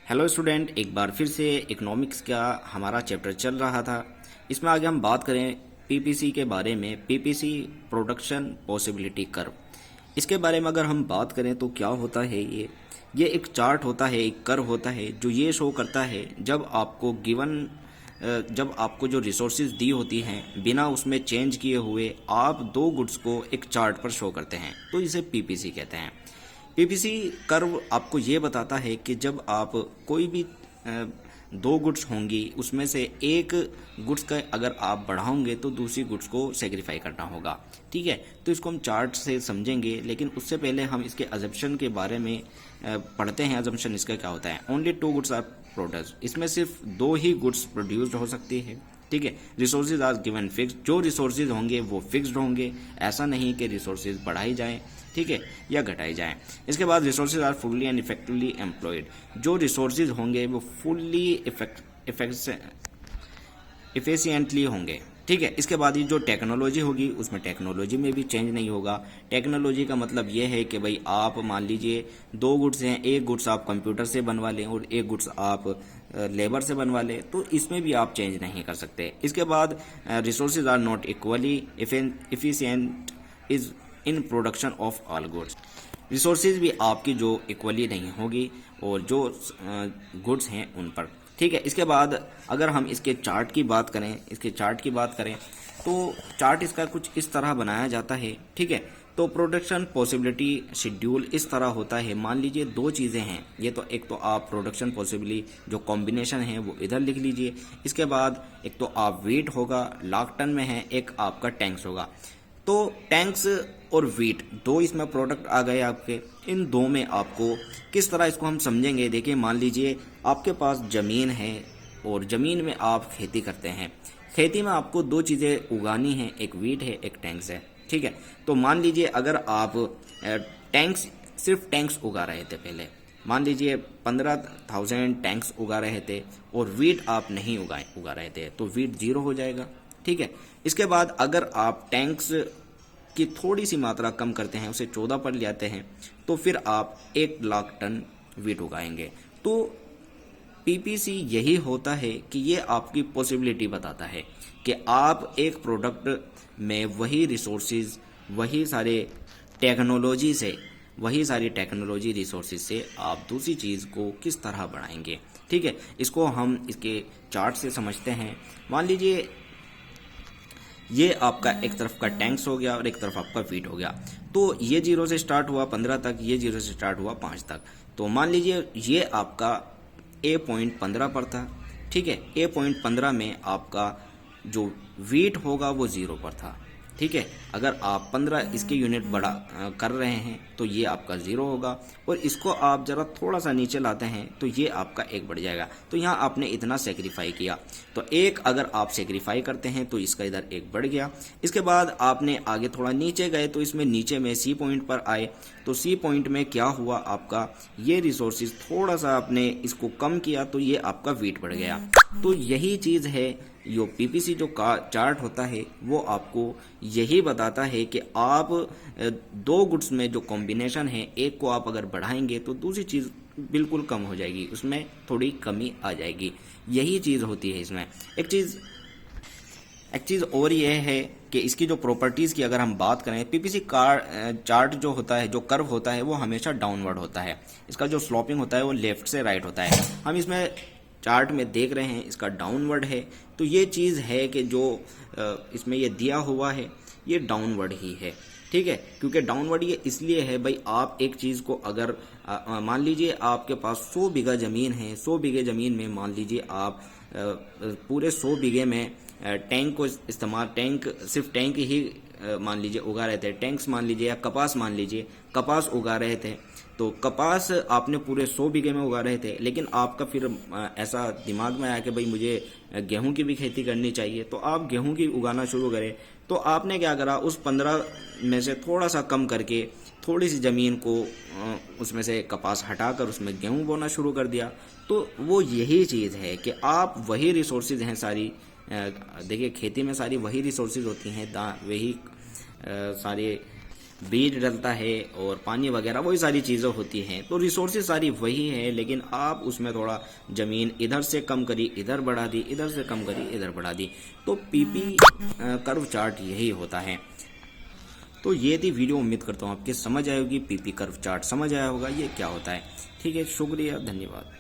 Hello student, एक बार फिर से इकोनॉमिक्स का हमारा चैप्टर चल रहा था। इसमें आगे हम बात करें पीपीसी के बारे में। पीपीसी प्रोडक्शन पॉसिबिलिटी कर्व, इसके बारे में अगर हम बात करें तो क्या होता है ये एक चार्ट होता है, एक कर्व होता है जो ये शो करता है जब आपको जो रिसोर्सेज दी होती हैं बिना उसमें चेंज किए हुए आप दो गुड्स को एक चार्ट पर शो करते हैं, तो इसे पीपीसी कहते हैं। पीपीसी कर्व आपको ये बताता है कि जब आप कोई भी दो गुड्स होंगी उसमें से एक गुड्स का अगर आप बढ़ाओगे तो दूसरी गुड्स को सेक्रीफाई करना होगा। ठीक है, तो इसको हम चार्ट से समझेंगे, लेकिन उससे पहले हम इसके अजम्पशन के बारे में पढ़ते हैं। अजम्पशन इसका क्या होता है? Only two goods are produced, इसमें सिर्फ दो ही गुड्स प्रोड्यूस्ड हो सकती है। ठीक है, रिसोर्सेज आर गिवन फिक्स, जो रिसोर्सेज होंगे वो फिक्स्ड होंगे, ऐसा नहीं कि रिसोर्सेज बढ़ाई जाएं, ठीक है, या घटाई जाएं। इसके बाद resources are fully and effectively employed, जो रिसोर्सेज होंगे वो फुल्ली इफिशिएंटली होंगे। ठीक है, इसके बाद ये जो टेक्नोलॉजी होगी उसमें टेक्नोलॉजी में भी चेंज नहीं होगा। टेक्नोलॉजी का मतलब ये है कि भाई आप मान लीजिए दो गुड्स हैं, एक गुड्स आप कंप्यूटर से बनवा लें और एक गुड्स आप लेबर से बनवा लें, तो इसमें भी आप चेंज नहीं कर सकते। इसके बाद resources are not equally efficient is in production of all goods, resources भी आपकी जो इक्वली नहीं होगी और जो गुड्स हैं उन पर। ठीक है, इसके बाद अगर हम इसके चार्ट की बात करें तो चार्ट इसका कुछ इस तरह बनाया जाता है। ठीक है, तो प्रोडक्शन पॉसिबिलिटी शेड्यूल इस तरह होता है। मान लीजिए दो चीज़ें हैं, ये तो एक तो आप प्रोडक्शन पॉसिबिलिटी जो कॉम्बिनेशन है वो इधर लिख लीजिए। इसके बाद एक तो आप वेट होगा, लाख टन में है, एक आपका टैंक्स होगा। तो टैंक्स और वीट दो इसमें प्रोडक्ट आ गए आपके। इन दो में आपको किस तरह इसको हम समझेंगे? देखिए, मान लीजिए आपके पास ज़मीन है और ज़मीन में आप खेती करते हैं। खेती में आपको दो चीज़ें उगानी हैं, एक वीट है, एक टैंक्स है। ठीक है, तो मान लीजिए अगर आप सिर्फ टैंक्स उगा रहे थे, पहले मान लीजिए 15,000 टैंक्स उगा रहे थे और वीट आप नहीं उगा रहे थे, तो वीट 0 हो जाएगा। ठीक है, इसके बाद अगर आप टैंक्स की थोड़ी सी मात्रा कम करते हैं, उसे 14 पर ले आते हैं, तो फिर आप 1,00,000 टन वीट उगाएंगे। तो पीपीसी यही होता है कि ये आपकी पॉसिबिलिटी बताता है कि आप एक प्रोडक्ट में वही रिसोर्सेज, वही सारी टेक्नोलॉजी रिसोर्सेज से आप दूसरी चीज़ को किस तरह बढ़ाएंगे। ठीक है, इसको हम इसके चार्ट से समझते हैं। मान लीजिए ये आपका एक तरफ का टैंक्स हो गया और एक तरफ आपका वीट हो गया। तो ये 0 से स्टार्ट हुआ 15 तक, ये 0 से स्टार्ट हुआ 5 तक। तो मान लीजिए ये आपका A.15 पर था। ठीक है, A.15 में आपका जो वीट होगा वो 0 पर था। ठीक है, अगर आप 15 इसके यूनिट बड़ा कर रहे हैं तो ये आपका 0 होगा, और इसको आप ज़रा थोड़ा सा नीचे लाते हैं तो ये आपका 1 बढ़ जाएगा। तो यहाँ आपने इतना सेक्रीफाई किया, तो 1 अगर आप सेक्रीफाई करते हैं तो इसका इधर 1 बढ़ गया। इसके बाद आपने आगे थोड़ा नीचे गए तो इसमें नीचे में सी पॉइंट पर आए, तो सी पॉइंट में क्या हुआ, आपका ये रिसोर्सेज थोड़ा सा आपने इसको कम किया तो ये आपका वेट बढ़ गया। तो यही चीज़ है, यो पीपीसी जो चार्ट होता है वो आपको यही बताता है कि आप दो गुड्स में जो कॉम्बिनेशन है, एक को आप अगर बढ़ाएंगे तो दूसरी चीज़ बिल्कुल कम हो जाएगी, उसमें थोड़ी कमी आ जाएगी। यही चीज़ होती है इसमें। एक चीज़ और ये है कि इसकी जो प्रॉपर्टीज़ की अगर हम बात करें, पीपीसी चार्ट जो होता है, जो कर्व होता है वो हमेशा डाउनवर्ड होता है। इसका जो स्लोपिंग होता है वो लेफ्ट से राइट होता है। हम इसमें चार्ट में देख रहे हैं इसका डाउनवर्ड है, तो ये चीज़ है कि जो इसमें ये दिया हुआ है ये डाउनवर्ड ही है। ठीक है, क्योंकि डाउनवर्ड ये इसलिए है, भाई आप एक चीज़ को अगर मान लीजिए आपके पास 100 बीघा ज़मीन है, 100 बीघे ज़मीन में मान लीजिए आप पूरे 100 बीघे में सिर्फ टैंक ही मान लीजिए उगा रहे थे, टैंक्स मान लीजिए, या कपास मान लीजिए, कपास उगा रहे थे। तो कपास आपने पूरे 100 बीघे में उगा रहे थे, लेकिन आपका फिर ऐसा दिमाग में आया कि भाई मुझे गेहूं की भी खेती करनी चाहिए, तो आप गेहूं की उगाना शुरू करें। तो आपने क्या करा, उस 15 में से थोड़ा सा कम करके थोड़ी सी ज़मीन को उसमें से कपास हटाकर उसमें गेहूं बोना शुरू कर दिया। तो वो यही चीज़ है कि आप वही रिसोर्सेज हैं सारी, देखिए खेती में सारी वही रिसोर्सेज होती हैं, वही सारे बीज डलता है और पानी वगैरह वही सारी चीज़ें होती हैं। तो रिसोर्सेज सारी वही है, लेकिन आप उसमें थोड़ा ज़मीन इधर से कम करी इधर बढ़ा दी, इधर से कम करी इधर बढ़ा दी। तो पीपी कर्व चार्ट यही होता है। तो ये थी वीडियो, उम्मीद करता हूँ आपके समझ आएगी, पीपी कर्व चार्ट समझ आया होगा ये क्या होता है। ठीक है, शुक्रिया, धन्यवाद।